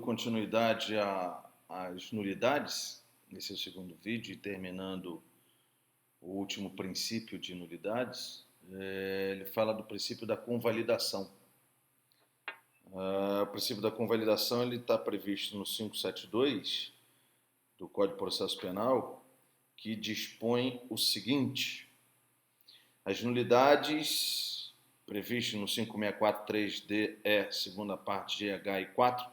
continuidade às nulidades, nesse segundo vídeo, e terminando o último princípio de nulidades, ele fala do princípio da convalidação. O princípio da convalidação está previsto no 572 do Código de Processo Penal, que dispõe o seguinte: as nulidades previstas no 564-3D, segunda parte, GH e 4,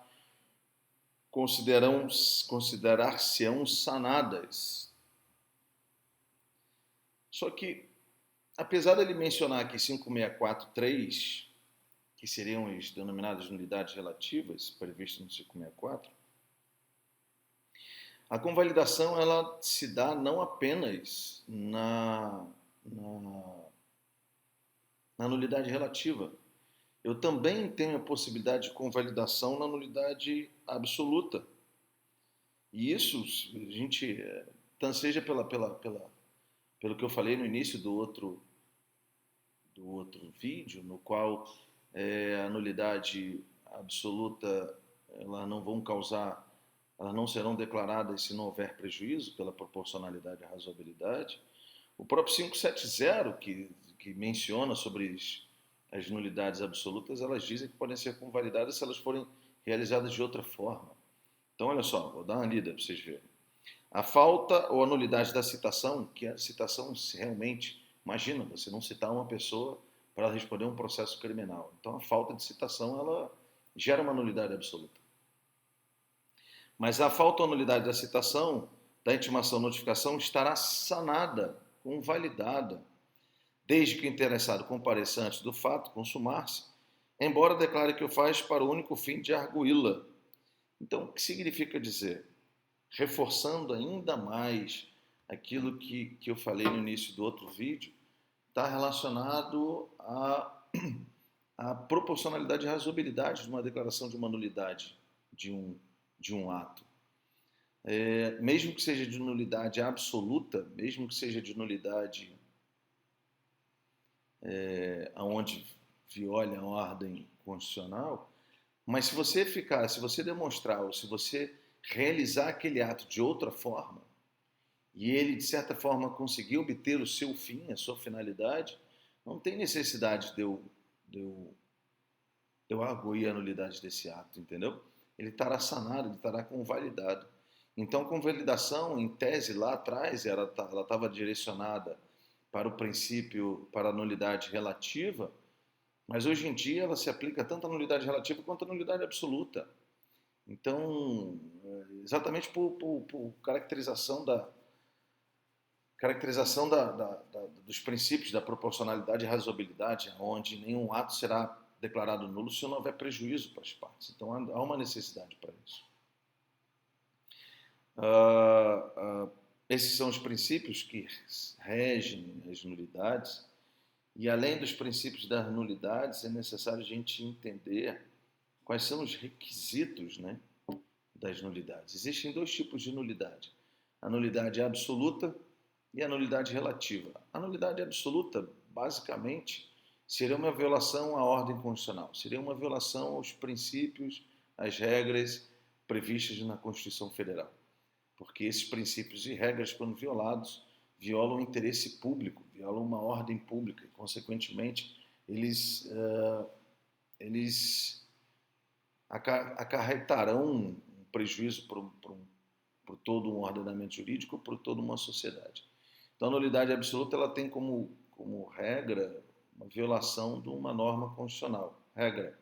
considerar-se-ão sanadas. Só que, apesar dele mencionar aqui 564-3, que seriam as denominadas nulidades relativas, previstas no 564, a convalidação ela se dá não apenas na nulidade relativa. Eu também tenho a possibilidade de convalidação na nulidade absoluta. E isso, a gente, seja pelo que eu falei no início do outro vídeo, no qual a nulidade absoluta, elas não serão declaradas se não houver prejuízo pela proporcionalidade e razoabilidade. O próprio 570, que menciona sobre as nulidades absolutas, elas dizem que podem ser convalidadas se elas forem realizadas de outra forma. Então, olha só, vou dar uma lida para vocês verem. A falta ou a nulidade da citação, que a citação realmente, imagina, você não citar uma pessoa para responder um processo criminal. Então, a falta de citação, ela gera uma nulidade absoluta. Mas a falta ou nulidade da citação, da intimação ou notificação, estará sanada, convalidada, desde que o interessado compareça antes do fato consumar-se, embora declare que o faz para o único fim de arguí-la. Então, o que significa dizer? Reforçando ainda mais aquilo que eu falei no início do outro vídeo, está relacionado à proporcionalidade e razoabilidade de uma declaração de uma nulidade de um ato. Mesmo que seja de nulidade absoluta, mesmo que seja de nulidade onde viole a ordem constitucional, mas se você demonstrar ou se você realizar aquele ato de outra forma e ele, de certa forma, conseguir obter o seu fim, a sua finalidade, não tem necessidade de eu arguir a nulidade desse ato, entendeu? Ele estará sanado, ele estará convalidado. Então, a convalidação, em tese, lá atrás, ela estava direcionada para o princípio, para a nulidade relativa, mas hoje em dia ela se aplica tanto à nulidade relativa quanto à nulidade absoluta. Então, exatamente por caracterização dos princípios da proporcionalidade e razoabilidade, onde nenhum ato será declarado nulo se não houver prejuízo para as partes. Então, há uma necessidade para isso. Esses são os princípios que regem as nulidades, e além dos princípios das nulidades, é necessário a gente entender quais são os requisitos, né, das nulidades. Existem dois tipos de nulidade: a nulidade absoluta e a nulidade relativa. A nulidade absoluta, basicamente, seria uma violação à ordem constitucional, seria uma violação aos princípios, às regras previstas na Constituição Federal. Porque esses princípios e regras, quando violados, violam o interesse público, violam uma ordem pública, e, consequentemente, eles acarretarão um prejuízo por todo um ordenamento jurídico, por toda uma sociedade. Então, a nulidade absoluta ela tem como regra uma violação de uma norma constitucional. Regra,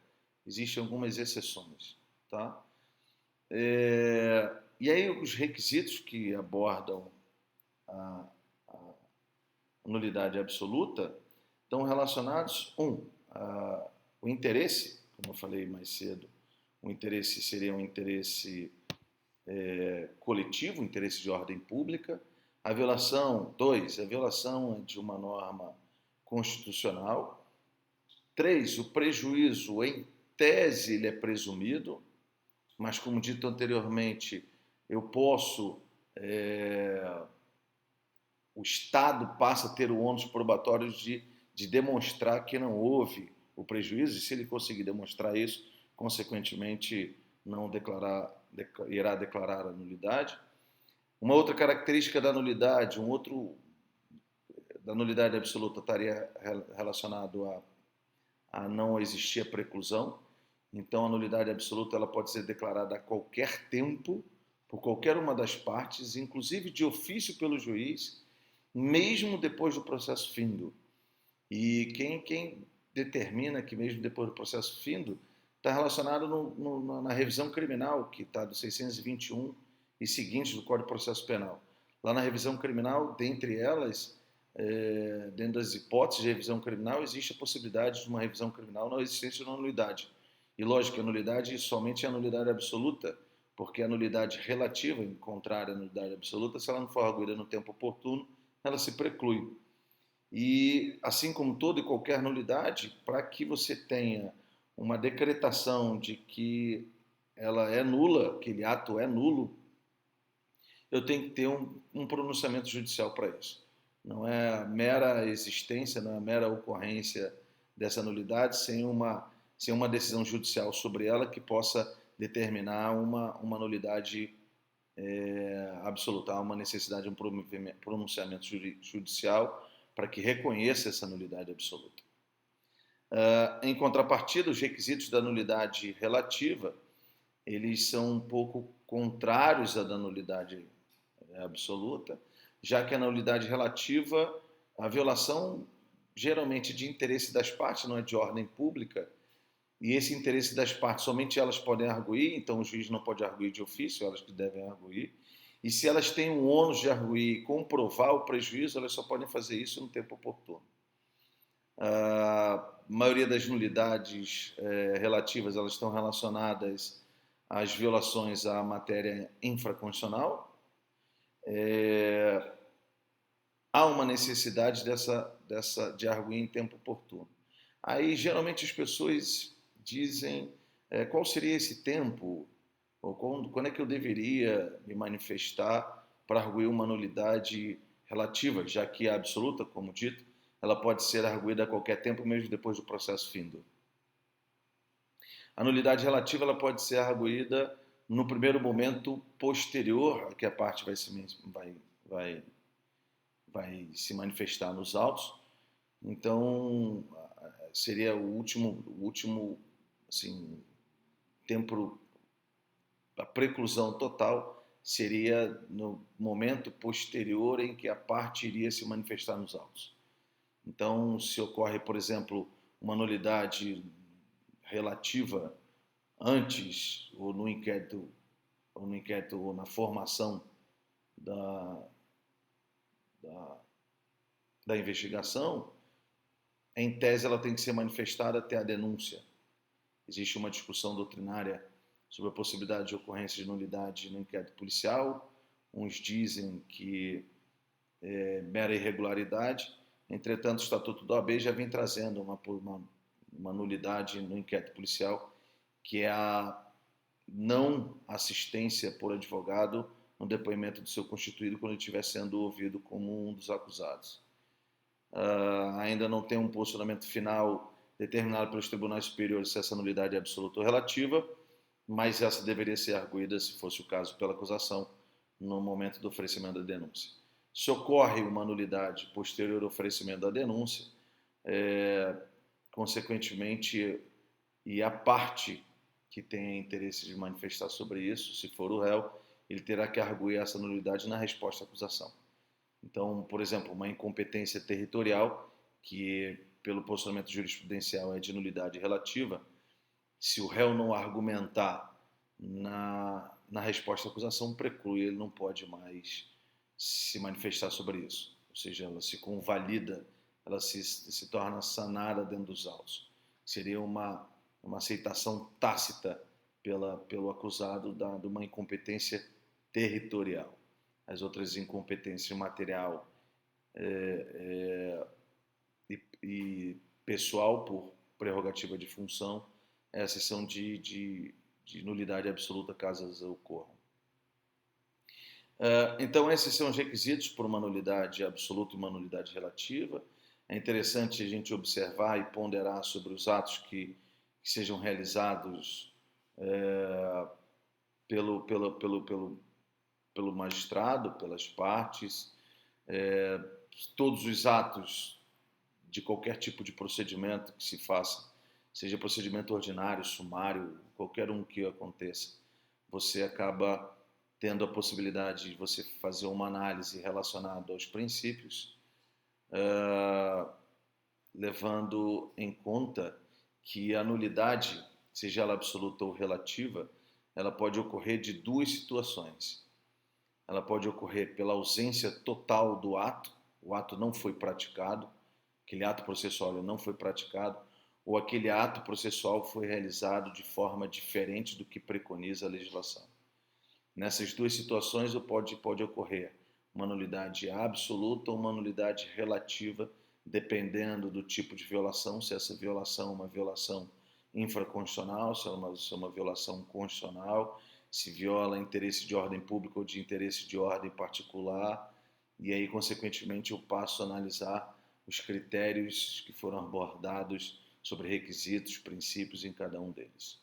existem algumas exceções, tá? E aí os requisitos que abordam a nulidade absoluta estão relacionados, o interesse, como eu falei mais cedo, o interesse seria um interesse coletivo, um interesse de ordem pública. A violação, 2, a violação de uma norma constitucional. 3, o prejuízo, em tese, ele é presumido, mas, como dito anteriormente, eu posso, o Estado passa a ter o ônus probatório de demonstrar que não houve o prejuízo, e se ele conseguir demonstrar isso, consequentemente, não declarar, irá declarar a nulidade. Uma outra característica da nulidade, da nulidade absoluta estaria relacionado a não existir a preclusão. Então, a nulidade absoluta ela pode ser declarada a qualquer tempo, por qualquer uma das partes, inclusive de ofício pelo juiz, mesmo depois do processo findo. E quem determina que mesmo depois do processo findo está relacionado na revisão criminal, que está do 621 e seguintes do Código de Processo Penal. Lá na revisão criminal, dentre elas, dentro das hipóteses de revisão criminal, existe a possibilidade de uma revisão criminal na existência de uma nulidade. E, lógico, a nulidade somente é a nulidade absoluta, porque a nulidade relativa, em contrário à nulidade absoluta, se ela não for arguida no tempo oportuno, ela se preclui. E, assim como toda e qualquer nulidade, para que você tenha uma decretação de que ela é nula, aquele ato é nulo, eu tenho que ter um pronunciamento judicial para isso. Não é a mera existência, não é a mera ocorrência dessa nulidade sem uma decisão judicial sobre ela que possa determinar uma nulidade absoluta. Há uma necessidade de um pronunciamento judicial para que reconheça essa nulidade absoluta. Em contrapartida, os requisitos da nulidade relativa, eles são um pouco contrários à da nulidade absoluta, já que a nulidade relativa, a violação geralmente de interesse das partes, não é de ordem pública, e esse interesse das partes, somente elas podem arguir, então o juiz não pode arguir de ofício, elas que devem arguir, e se elas têm o ônus de arguir e comprovar o prejuízo, elas só podem fazer isso no tempo oportuno. A maioria das nulidades relativas, elas estão relacionadas às violações à matéria infraconstitucional. Há uma necessidade de arguir em tempo oportuno. Aí, geralmente, as pessoas dizem qual seria esse tempo, ou quando é que eu deveria me manifestar para arguir uma nulidade relativa, já que a absoluta, como dito, ela pode ser arguida a qualquer tempo, mesmo depois do processo findo. A nulidade relativa ela pode ser arguida no primeiro momento posterior a que a parte vai se manifestar nos autos. Então, seria o último assim, tempo, a preclusão total seria no momento posterior em que a parte iria se manifestar nos autos. Então, se ocorre, por exemplo, uma nulidade relativa antes ou no inquérito ou na formação da investigação, em tese ela tem que ser manifestada até a denúncia. Existe uma discussão doutrinária sobre a possibilidade de ocorrência de nulidade no inquérito policial. Uns dizem que é mera irregularidade. Entretanto, o Estatuto da OAB já vem trazendo uma nulidade no inquérito policial, que é a não assistência por advogado no depoimento do seu constituído quando ele estiver sendo ouvido como um dos acusados. Ainda não tem um posicionamento final determinado pelos tribunais superiores se essa nulidade é absoluta ou relativa, mas essa deveria ser arguida, se fosse o caso, pela acusação no momento do oferecimento da denúncia. Se ocorre uma nulidade posterior ao oferecimento da denúncia, consequentemente, e a parte que tem interesse de manifestar sobre isso, se for o réu, ele terá que arguir essa nulidade na resposta à acusação. Então, por exemplo, uma incompetência territorial, que pelo posicionamento jurisprudencial é de nulidade relativa, se o réu não argumentar na resposta à acusação, preclui, ele não pode mais se manifestar sobre isso. Ou seja, ela se convalida, ela se torna sanada dentro dos autos. Seria uma aceitação tácita pelo acusado de uma incompetência territorial. As outras incompetências material e pessoal, por prerrogativa de função, essas são de nulidade absoluta caso elas ocorram. Então, esses são os requisitos para uma nulidade absoluta e uma nulidade relativa. É interessante a gente observar e ponderar sobre os atos que sejam realizados pelo magistrado, pelas partes, todos os atos de qualquer tipo de procedimento que se faça, seja procedimento ordinário, sumário, qualquer um que aconteça, você acaba tendo a possibilidade de você fazer uma análise relacionada aos princípios, levando em conta que a nulidade, seja ela absoluta ou relativa, ela pode ocorrer de duas situações. Ela pode ocorrer pela ausência total do ato, o ato não foi praticado, aquele ato processual não foi praticado, ou aquele ato processual foi realizado de forma diferente do que preconiza a legislação. Nessas duas situações pode ocorrer uma nulidade absoluta ou uma nulidade relativa, dependendo do tipo de violação, se essa violação é uma violação infraconstitucional, se é uma violação constitucional, se viola interesse de ordem pública ou de interesse de ordem particular, e aí, consequentemente, eu passo a analisar os critérios que foram abordados sobre requisitos, princípios em cada um deles.